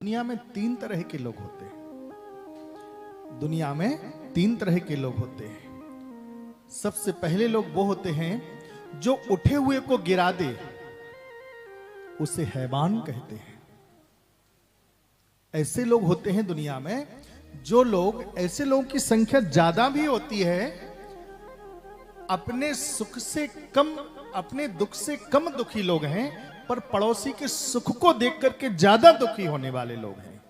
दुनिया में तीन तरह के लोग होते हैं। दुनिया में तीन तरह के लोग होते हैं। सबसे पहले लोग वो होते हैं जो उठे हुए को गिरा दे, उसे हैवान कहते हैं। ऐसे लोग होते हैं दुनिया में, जो लोग, ऐसे लोगों की संख्या ज्यादा भी होती है, अपने सुख से कम, अपने दुख से कम दुखी लोग हैं, पर पड़ोसी के सुख को देख करके ज्यादा दुखी होने वाले लोग हैं।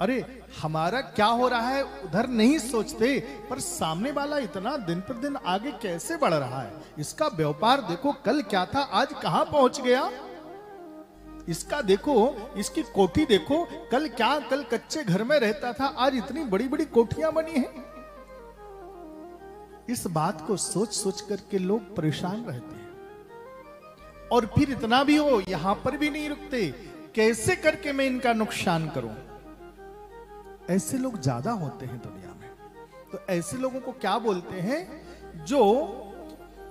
अरे हमारा क्या हो रहा है उधर नहीं सोचते, पर सामने वाला इतना दिन पर दिन आगे कैसे बढ़ रहा है, इसका व्यापार देखो, कल क्या था आज कहां पहुंच गया, इसका देखो, इसकी कोठी देखो, कल कच्चे घर में रहता था, आज इतनी बड़ी बड़ी कोठियां बनी हैं। इस बात को सोच सोच करके लोग परेशान रहते हैं। और फिर इतना भी हो, यहां पर भी नहीं रुकते, कैसे करके मैं इनका नुकसान करूं। ऐसे लोग ज्यादा होते हैं दुनिया में। तो ऐसे लोगों को क्या बोलते हैं? जो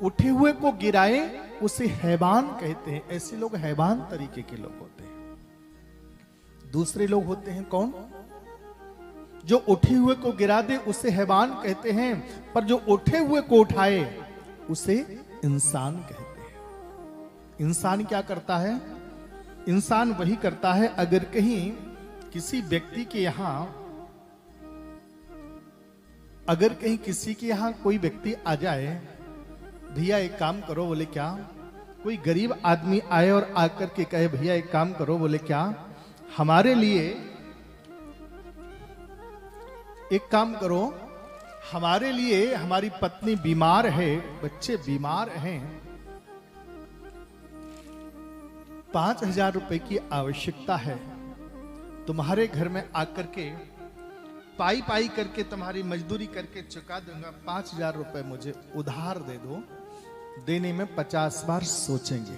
उठे हुए को गिराए उसे हैवान कहते हैं। ऐसे लोग हैवान तरीके के लोग होते हैं। दूसरे लोग होते हैं कौन? जो उठे हुए को गिरा दे उसे हैवान कहते हैं, पर जो उठे हुए को उठाए उसे इंसान कहते हैं। इंसान क्या करता है? इंसान वही करता है, अगर कहीं किसी व्यक्ति के यहां, अगर कहीं किसी के यहां कोई व्यक्ति आ जाए, भैया एक काम करो, बोले क्या? कोई गरीब आदमी आए और आकर के कहे भैया एक काम करो, बोले क्या? हमारे लिए एक काम करो, हमारे लिए, हमारी पत्नी बीमार है, बच्चे बीमार हैं, 5,000 रुपए की आवश्यकता है, तुम्हारे घर में आकर के पाई पाई करके तुम्हारी मजदूरी करके चुका दूंगा, 5,000 रुपए मुझे उधार दे दो। देने में 50 बार सोचेंगे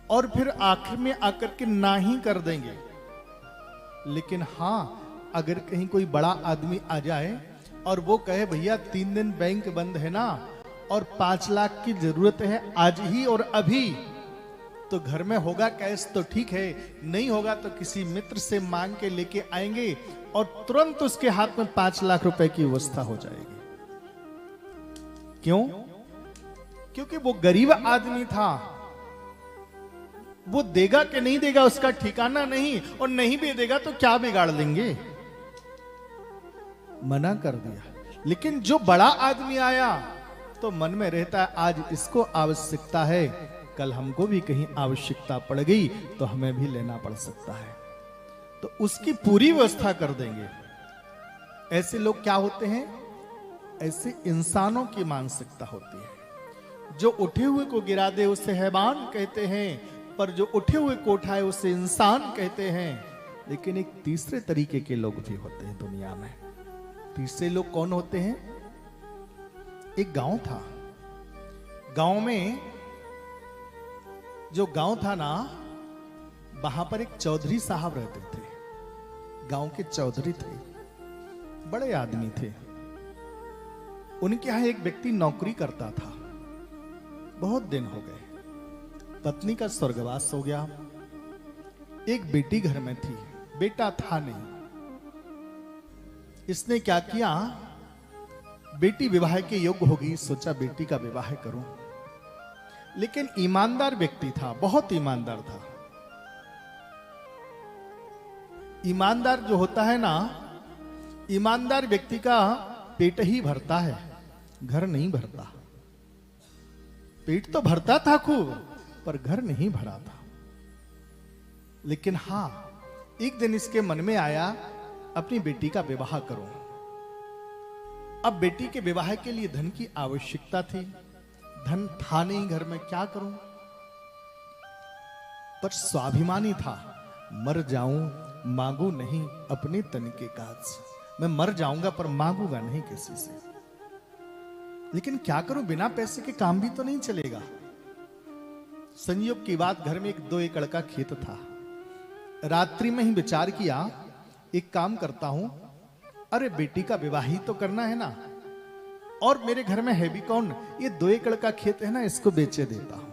और फिर आखिर में आकर के ना ही कर देंगे। लेकिन हां, अगर कहीं कोई बड़ा आदमी आ जाए और वो कहे भैया 3 दिन बैंक बंद है ना, और 5 लाख की जरूरत है आज ही और अभी, तो घर में होगा कैश तो ठीक है, नहीं होगा तो किसी मित्र से मांग के लेके आएंगे और तुरंत उसके हाथ में 5 लाख रुपए की व्यवस्था हो जाएगी। क्यों? क्योंकि वो गरीब आदमी था, वो देगा कि नहीं देगा उसका ठिकाना नहीं, और नहीं भी देगा तो क्या बिगाड़ लेंगे, मना कर दिया। लेकिन जो बड़ा आदमी आया तो मन में रहता है आज इसको आवश्यकता है, कल हमको भी कहीं आवश्यकता पड़ गई तो हमें भी लेना पड़ सकता है, तो उसकी पूरी व्यवस्था कर देंगे। ऐसे लोग क्या होते हैं? ऐसे इंसानों की मानसिकता होती है। जो उठे हुए को गिरा दे उसे हैवान कहते हैं, पर जो उठे हुए को उठाए उसे इंसान कहते हैं। लेकिन एक तीसरे तरीके के लोग भी होते हैं दुनिया में। तीसरे लोग कौन होते हैं? एक गांव था, गांव में, जो गांव था ना, वहां पर एक चौधरी साहब रहते थे। गांव के चौधरी थे, बड़े आदमी थे। उनके यहां एक व्यक्ति नौकरी करता था, बहुत दिन हो गए, पत्नी का स्वर्गवास हो गया। एक बेटी घर में थी, बेटा था नहीं। इसने क्या किया, बेटी विवाह के योग्य होगी, सोचा बेटी का विवाह करूं। लेकिन ईमानदार व्यक्ति था, बहुत ईमानदार था। ईमानदार जो होता है ना, ईमानदार व्यक्ति का पेट ही भरता है, घर नहीं भरता। पेट तो भरता था खूब, पर घर नहीं भरा था। लेकिन हां, एक दिन इसके मन में आया अपनी बेटी का विवाह करूं। अब बेटी के विवाह के लिए धन की आवश्यकता थी, धन था नहीं घर में, क्या करूं? पर स्वाभिमानी था, मर जाऊं मांगू नहीं अपने तन के काज। मैं मर जाऊंगा पर मांगूंगा नहीं किसी से। लेकिन क्या करूं, बिना पैसे के काम भी तो नहीं चलेगा। संयोग की बात, घर में एक 2 एकड़ का खेत था। रात्रि में ही विचार किया, एक काम करता हूं, अरे बेटी का विवाह ही तो करना है ना, और मेरे घर में है भी कौन, ये 2 एकड़ का खेत है ना, इसको बेचे देता हूं।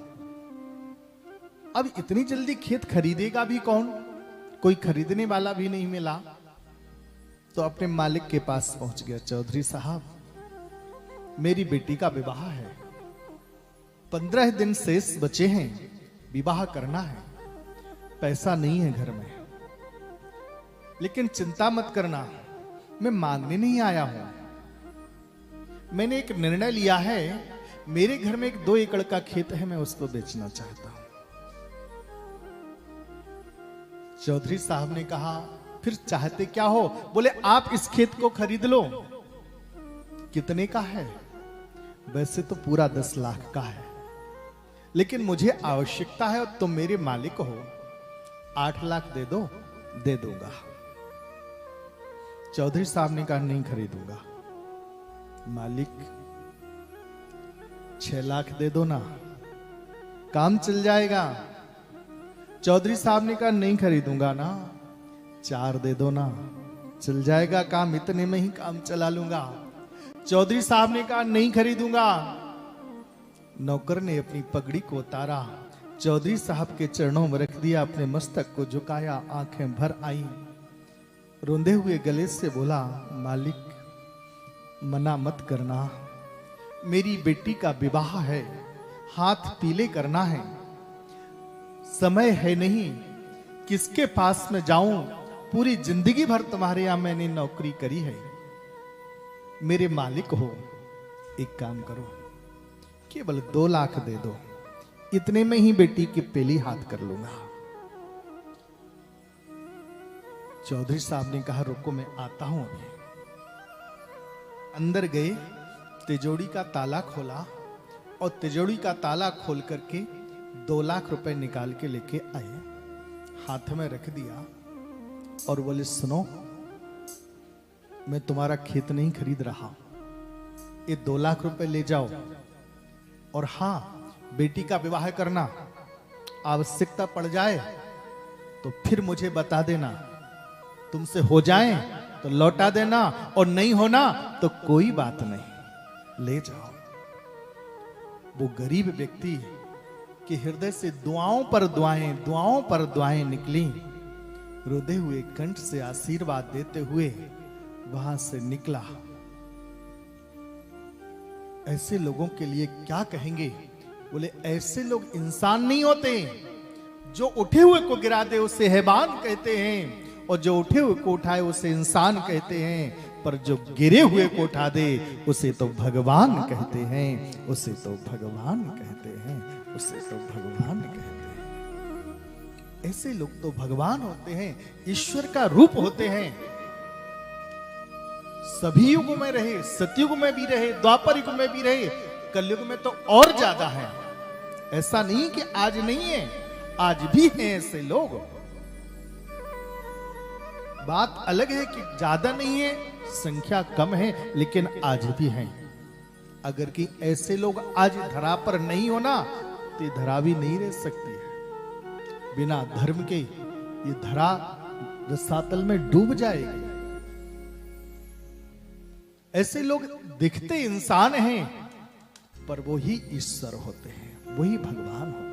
अब इतनी जल्दी खेत खरीदेगा भी कौन, कोई खरीदने वाला भी नहीं मिला। तो अपने मालिक के पास पहुंच गया, चौधरी साहब मेरी बेटी का विवाह है, 15 दिन शेष बचे हैं, विवाह करना है, पैसा नहीं है घर में, लेकिन चिंता मत करना, मैं मांगने नहीं आया हूं, मैंने एक निर्णय लिया है, मेरे घर में एक 2 एकड़ का खेत है, मैं उसको बेचना चाहता हूं। चौधरी साहब ने कहा फिर चाहते क्या हो? बोले आप इस खेत को खरीद लो। कितने का है? वैसे तो पूरा 10 लाख का है, लेकिन मुझे आवश्यकता है और तुम मेरे मालिक हो, 8 लाख दे दो, दे दूंगा। चौधरी साहब ने कहा नहीं खरीदूंगा। मालिक 6 लाख दे दो ना, काम चल जाएगा। चौधरी साहब ने कहा नहीं खरीदूंगा ना, 4 दे दो ना, चल जाएगा काम, इतने में ही काम चला लूंगा। चौधरी साहब ने कहा नहीं खरीदूंगा। नौकर ने अपनी पगड़ी को उतारा, चौधरी साहब के चरणों में रख दिया, अपने मस्तक को झुकाया, आंखें भर आई, रोंदे हुए गले से बोला मालिक मना मत करना, मेरी बेटी का विवाह है, हाथ पीले करना है, समय है नहीं, किसके पास में जाऊं, पूरी जिंदगी भर तुम्हारे यहां मैंने नौकरी करी है, मेरे मालिक हो, एक काम करो, केवल 2 लाख दे दो, इतने में ही बेटी की पेली हाथ कर लूंगा। चौधरी साहब ने कहा रुको मैं आता हूं अभी। अंदर गए, तिजोरी का ताला खोला और तिजोरी का ताला खोल करके 2 लाख रुपए निकाल के लेके आए, हाथ में रख दिया और बोले सुनो, मैं तुम्हारा खेत नहीं खरीद रहा, ये 2 लाख रुपए ले जाओ, और हां बेटी का विवाह करना, आवश्यकता पड़ जाए तो फिर मुझे बता देना, तुमसे हो जाए तो लौटा देना, और नहीं होना तो कोई बात नहीं, ले जाओ। वो गरीब व्यक्ति के हृदय से दुआओं पर दुआएं निकली, रोते हुए कंठ से आशीर्वाद देते हुए वहां से निकला। ऐसे लोगों के लिए क्या कहेंगे? बोले ऐसे लोग इंसान नहीं होते, जो उठे हुए को गिरा दे उसे हैवान कहते हैं, और जो उठे हुए को उठाए उसे इंसान कहते हैं, पर जो गिरे हुए को उठा दे उसे तो भगवान कहते हैं, उसे तो भगवान कहते हैं, उसे तो भगवान कहते हैं। ऐसे लोग तो भगवान होते हैं, ईश्वर का रूप होते हैं। सभी युगों में रहे, सतयुग में भी रहे, द्वापर युग में भी रहे, कलयुग में तो और ज्यादा है। ऐसा नहीं कि आज नहीं है, आज भी हैं ऐसे लोग। बात अलग है कि ज्यादा नहीं है, संख्या कम है, लेकिन आज भी हैं। अगर कि ऐसे लोग आज धरा पर नहीं होना तो ये धरा भी नहीं रह सकती है। बिना धर्म के ये धरा रसातल में डूब जाएगी। ऐसे लोग दिखते इंसान हैं, पर वो ही ईश्वर होते हैं, वही भगवान होते हैं।